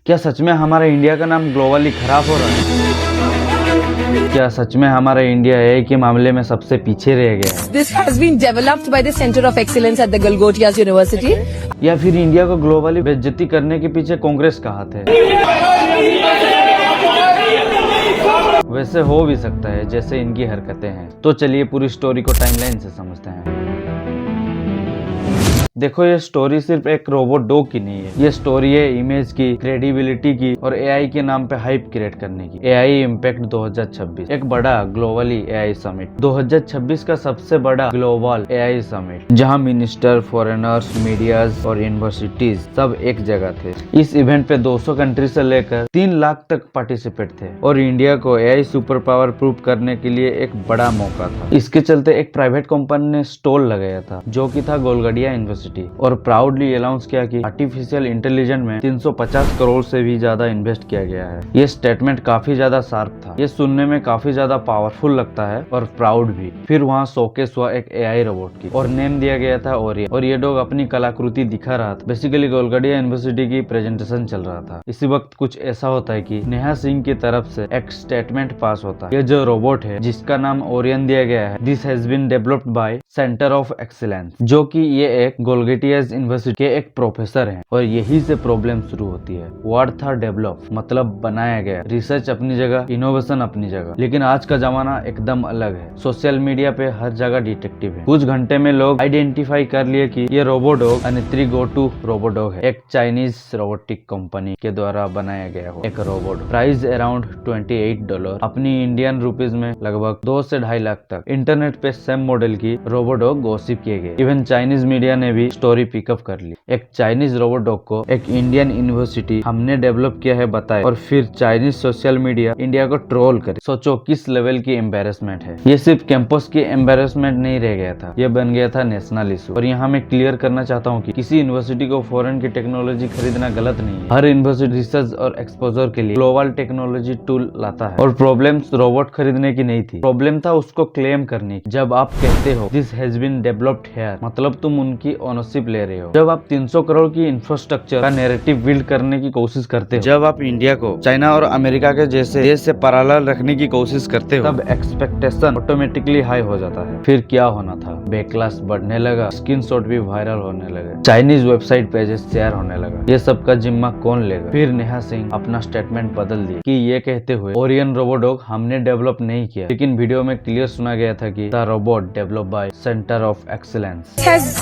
क्या सच में हमारा इंडिया का नाम ग्लोबली खराब हो रहा है? क्या सच में हमारा इंडिया एआई के मामले में सबसे पीछे रह गया है? This has been developed by the Center of Excellence at the Galgotias University. या फिर इंडिया को ग्लोबली बेइज्जती करने के पीछे कांग्रेस का हाथ है? वैसे हो भी सकता है जैसे इनकी हरकतें हैं। तो चलिए पूरी स्टोरी को टाइमलाइन से समझते हैं। देखो, ये स्टोरी सिर्फ एक रोबोट डॉग की नहीं है। ये स्टोरी है इमेज की, क्रेडिबिलिटी की और एआई के नाम पे हाइप क्रिएट करने की। एआई इम्पैक्ट 2026, एक बड़ा ग्लोबली एआई समिट। 2026 का सबसे बड़ा ग्लोबल एआई समिट, जहां मिनिस्टर, फॉरेनर्स, मीडियाज और यूनिवर्सिटीज सब एक जगह थे। इस इवेंट पे 200 कंट्री से लेकर 3 लाख तक पार्टिसिपेट थे और इंडिया को एआई सुपर पावर प्रूव करने के लिए एक बड़ा मौका था। इसके चलते एक प्राइवेट कंपनी ने स्टॉल लगाया था, जो कि था गोलगडिया यूनिवर्सिटी, और प्राउडली अनाउंस किया कि आर्टिफिशियल इंटेलिजेंस में 350 करोड़ से भी ज्यादा इन्वेस्ट किया गया है। ये स्टेटमेंट काफी ज्यादा शार्प था। ये सुनने में काफी ज्यादा पावरफुल लगता है और प्राउड भी। फिर वहाँ शोकेस हुआ एक एआई रोबोट की और नेम दिया गया था ओरियन, और ये डॉग अपनी कलाकृति दिखा रहा था। बेसिकली गोलगडिया यूनिवर्सिटी की प्रेजेंटेशन चल रहा था। इसी वक्त कुछ ऐसा होता है कि नेहा सिंह की तरफ से एक स्टेटमेंट पास होता है। ये जो रोबोट है जिसका नाम ओरियन दिया गया है, this has been developed by centre of excellence, जो कि ये एक गोलगटियाज यूनिवर्सिटी के एक प्रोफेसर हैं, और यही से प्रॉब्लम शुरू होती है। वर्ड था डेवलप, मतलब बनाया गया। रिसर्च अपनी जगह, इनोवेशन अपनी जगह, लेकिन आज का जमाना एकदम अलग है। सोशल मीडिया पे हर जगह डिटेक्टिव है। कुछ घंटे में लोग आइडेंटिफाई कर लिए कि ये रोबोडॉग अनित्री गोटू रोबोडॉग है, एक चाइनीज रोबोटिक कंपनी के द्वारा बनाया गया हो एक रोबोट। प्राइस अराउंड $28, अपनी इंडियन रुपीज में लगभग 2 से 2.5 लाख तक। इंटरनेट पे सेम मॉडल की रोबोडॉग गॉसिप किए गए। इवन चाइनीज मीडिया ने भी स्टोरी पिकअप कर ली। एक चाइनीज रोबोट डॉग को एक इंडियन यूनिवर्सिटी हमने डेवलप किया है बताए, और फिर चाइनीज सोशल मीडिया इंडिया को ट्रोल करे। सोचो किस लेवल की एम्बेरसमेंट है। ये सिर्फ कैंपस की एम्बेरसमेंट नहीं रह गया था, ये बन गया था नेशनल इशू। और यहाँ मैं क्लियर करना चाहता हूँ कि किसी यूनिवर्सिटी को फॉरेन की टेक्नोलॉजी खरीदना गलत नहीं है। हर यूनिवर्सिटी रिसर्च और एक्सपोजर के लिए ग्लोबल टेक्नोलॉजी टूल लाता है, और प्रॉब्लम रोबोट खरीदने की नहीं थी, प्रॉब्लम था उसको क्लेम करने की। जब आप कहते हो this has been developed here, मतलब तुम उनकी ओनरशिप ले रहे हो। जब आप 300 करोड़ की इंफ्रास्ट्रक्चर का नैरेटिव बिल्ड करने की कोशिश करते हो, जब आप इंडिया को चाइना और अमेरिका के जैसे देश से पैरेलल रखने की कोशिश करते हो, तब एक्सपेक्टेशन ऑटोमेटिकली हाई हो जाता है। फिर क्या होना था, बैकलैश बढ़ने लगा, स्क्रीनशॉट भी वायरल होने लगे, चाइनीज वेबसाइट पेजेस शेयर होने लगा। ये सब का जिम्मा कौन लेगा? फिर नेहा सिंह अपना स्टेटमेंट बदल दिया कि ये कहते हुए ओरियन रोबोडॉग हमने डेवलप नहीं किया, लेकिन वीडियो में क्लियर सुना गया था कि the robot develop by centre of excellence.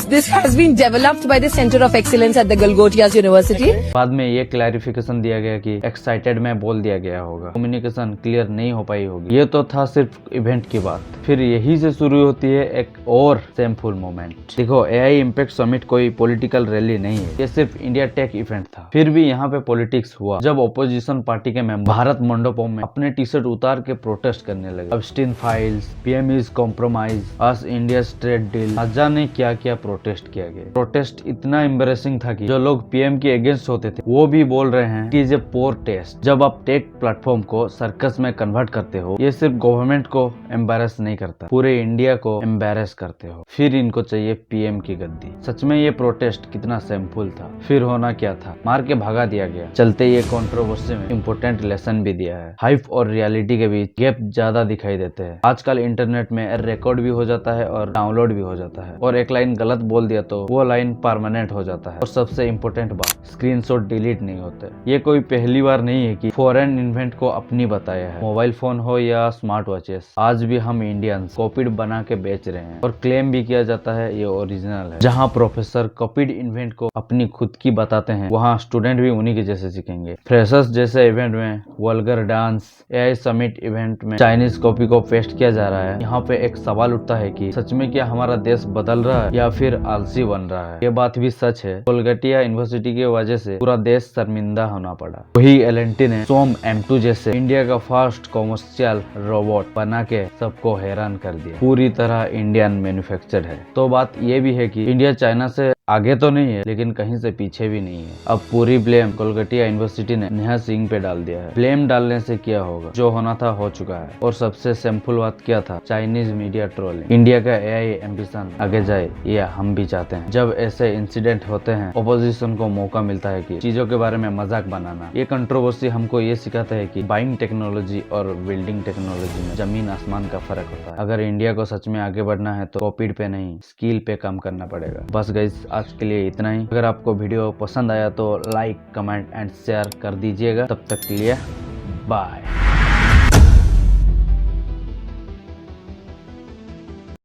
This has been developed by the Center of Excellence at the Galgotias University. बाद में ये क्लैरिफिकेशन दिया गया कि एक्साइटेड में बोल दिया गया होगा, कम्युनिकेशन क्लियर नहीं हो पाई होगी। ये तो था सिर्फ इवेंट की बात। फिर यही से शुरू होती है एक और शेमफुल मोमेंट। देखो, एआई इम्पैक्ट समिट कोई पॉलिटिकल रैली नहीं है, ये सिर्फ इंडिया टेक इवेंट था। फिर भी यहाँ पे पॉलिटिक्स हुआ जब ऑपोजिशन पार्टी के मेंबर भारत मंडपों में अपने टी शर्ट उतार के प्रोटेस्ट करने लगे। Epstein files, PM is compromise, US India trade deal, न जाने क्या क्या प्रोटेस्ट किया गया। प्रोटेस्ट इतना एम्बेरेसिंग था कि जो लोग पीएम के अगेंस्ट होते थे वो भी बोल रहे हैं कि इज ए पोर टेस्ट। जब आप टेक प्लेटफॉर्म को सर्कस में कन्वर्ट करते हो, ये सिर्फ गवर्नमेंट को एम्बेरस नहीं करता, पूरे इंडिया को एम्बेरस करते हो। फिर इनको चाहिए पीएम की गद्दी। सच में ये प्रोटेस्ट कितना सिंपल था। फिर होना क्या था, मार के भगा दिया गया। चलते ये कंट्रोवर्सी में इम्पोर्टेंट लेसन भी दिया है। हाइप और रियलिटी के बीच गैप ज्यादा दिखाई देते हैं। आजकल इंटरनेट में रिकॉर्ड भी हो जाता है और डाउनलोड भी हो जाता है, और एक लाइन गलत बोल दिया तो वो लाइन परमानेंट हो जाता है। और सबसे इम्पोर्टेंट बात, स्क्रीनशॉट डिलीट नहीं होते। ये कोई पहली बार नहीं है कि फॉरेन इन्वेंट को अपनी बताया है। मोबाइल फोन हो या स्मार्ट वॉचेस, आज भी हम इंडियंस कॉपीड बना के बेच रहे हैं, और क्लेम भी किया जाता है ये ओरिजिनल है। जहाँ प्रोफेसर कॉपीड इन्वेंट को अपनी खुद की बताते हैं, वहाँ स्टूडेंट भी उन्हीं के जैसे सीखेंगे। फ्रेशर्स जैसे इवेंट में vulgar dance, AI summit event में चाइनीज कॉपी को पेस्ट किया जा रहा है। यहाँ पे एक सवाल उठता है कि सच में क्या हमारा देश बदल रहा है या फिर आलसी बन रहा है? ये बात भी सच है। कोलकाता यूनिवर्सिटी की वजह से पूरा देश शर्मिंदा होना पड़ा। वही एलएनटी ने सोम M2 जैसे इंडिया का फर्स्ट कॉमर्शियल रोबोट बना के सबको हैरान कर दिया। पूरी तरह इंडियन मैन्युफैक्चर्ड है। तो बात ये भी है कि इंडिया चाइना से आगे तो नहीं है लेकिन कहीं से पीछे भी नहीं है। अब पूरी ब्लेम कोलकाता यूनिवर्सिटी ने नेहा सिंह पे डाल दिया है। ब्लेम डालने से क्या होगा, जो होना था हो चुका है। और सबसे सिंपल बात क्या था, चाइनीज मीडिया ट्रोलिंग। इंडिया का एआई एम्बिशन आगे जाए ये हम भी चाहते हैं। जब ऐसे इंसिडेंट होते हैं ओपोजिशन को मौका मिलता है कि चीजों के बारे में मजाक बनाना। ये कंट्रोवर्सी हमको ये सिखाता है कि बाइंग टेक्नोलॉजी और बिल्डिंग टेक्नोलॉजी में जमीन आसमान का फर्क होता है। अगर इंडिया को सच में आगे बढ़ना है तो कॉपीड पे नहीं, स्किल पे काम करना पड़ेगा। बस गाइस, आज के लिए इतना ही। अगर आपको वीडियो पसंद आया तो लाइक, कमेंट एंड शेयर कर दीजिएगा। तब तक के लिए बाय।